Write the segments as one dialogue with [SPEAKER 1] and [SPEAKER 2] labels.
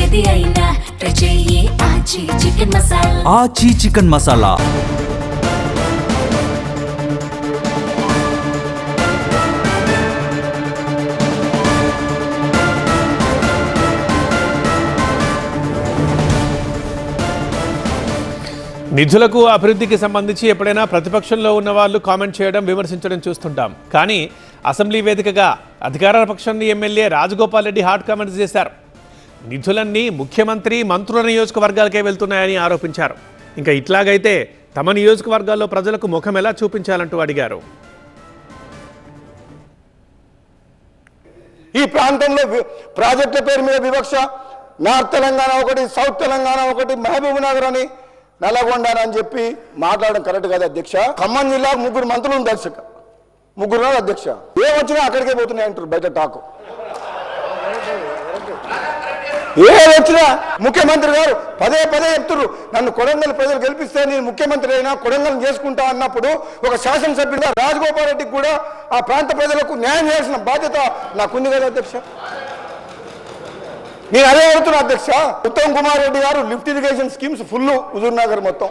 [SPEAKER 1] ఏది అయినా ట్రై చెయ్యి ఆచి చికెన్ మసాలా.
[SPEAKER 2] ఆచి చికెన్ మసాలా.
[SPEAKER 3] నిధులకు అభివృద్ధికి సంబంధించి ఎప్పుడైనా ప్రతిపక్షంలో ఉన్న వాళ్ళు కామెంట్ చేయడం, విమర్శించడం చూస్తుంటాం. కానీ అసెంబ్లీ వేదికగా అధికార పక్షాన్ని MLA Rajagopal Reddy hot comments చేశారు. నిధులన్నీ ముఖ్యమంత్రి, మంత్రుల నియోజకవర్గాలకే వెళ్తున్నాయని ఆరోపించారు. ఇంకా ఇట్లాగైతే తమ నియోజకవర్గాల్లో ప్రజలకు ముఖం ఎలా చూపించాలంటూ అడిగారు.
[SPEAKER 4] ఈ ప్రాంతంలో ప్రాజెక్టుల పేరు మీద వివక్ష, నార్త్ తెలంగాణ ఒకటి, సౌత్ తెలంగాణ ఒకటి, మహబూబ్ నగర్ అని, నల్లగొండ అని చెప్పి మాట్లాడడం కరెక్ట్ కదా అధ్యక్ష. ఖమ్మం జిల్లా 3 మంత్రులు ఉంది అధ్యక్ష, 3 అధ్యక్ష. ఏమొచ్చినా అక్కడికే పోతున్నాయి అంటారు బయట టాకు. ఏదొచ్చినా ముఖ్యమంత్రి గారు పదే చెప్తున్నారు, నన్ను కొడంగల్ ప్రజలు గెలిపిస్తే నేను ముఖ్యమంత్రి అయినా కొడంగల్ చేసుకుంటా అన్నప్పుడు ఒక శాసనసభ్యుడిగా రాజగోపాల్ రెడ్డికి కూడా ఆ ప్రాంత ప్రజలకు న్యాయం చేయాల్సిన బాధ్యత నాకుంది కదా అధ్యక్ష. నేను అదే అడుగుతున్నా అధ్యక్ష. ఉత్తమ్ కుమార్ రెడ్డి గారు lift irrigation schemes full Huzur Nagar మొత్తం.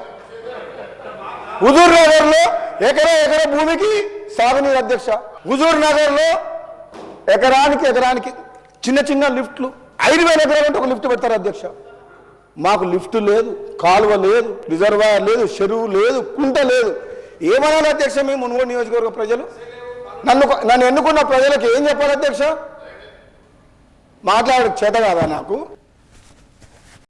[SPEAKER 4] హుజూర్ నగర్ లో ఎకరా భూమికి సాగునీరు అధ్యక్ష. హుజూర్ నగర్ లో ఎకరానికి చిన్న లిఫ్ట్లు 5,000 ఎకరాలు అంటే ఒక లిఫ్ట్ పెడతారు అధ్యక్ష. మాకు లిఫ్ట్ లేదు, కాలువ లేదు, రిజర్వాయర్ లేదు, చెరువు లేదు, కుంట లేదు. ఏమనాలి అధ్యక్ష? మేము మునుగోడు నియోజకవర్గ ప్రజలు నన్ను ఎన్నుకున్న ప్రజలకు ఏం చెప్పాలి అధ్యక్ష? మాట్లాడే చేత కాదా నాకు?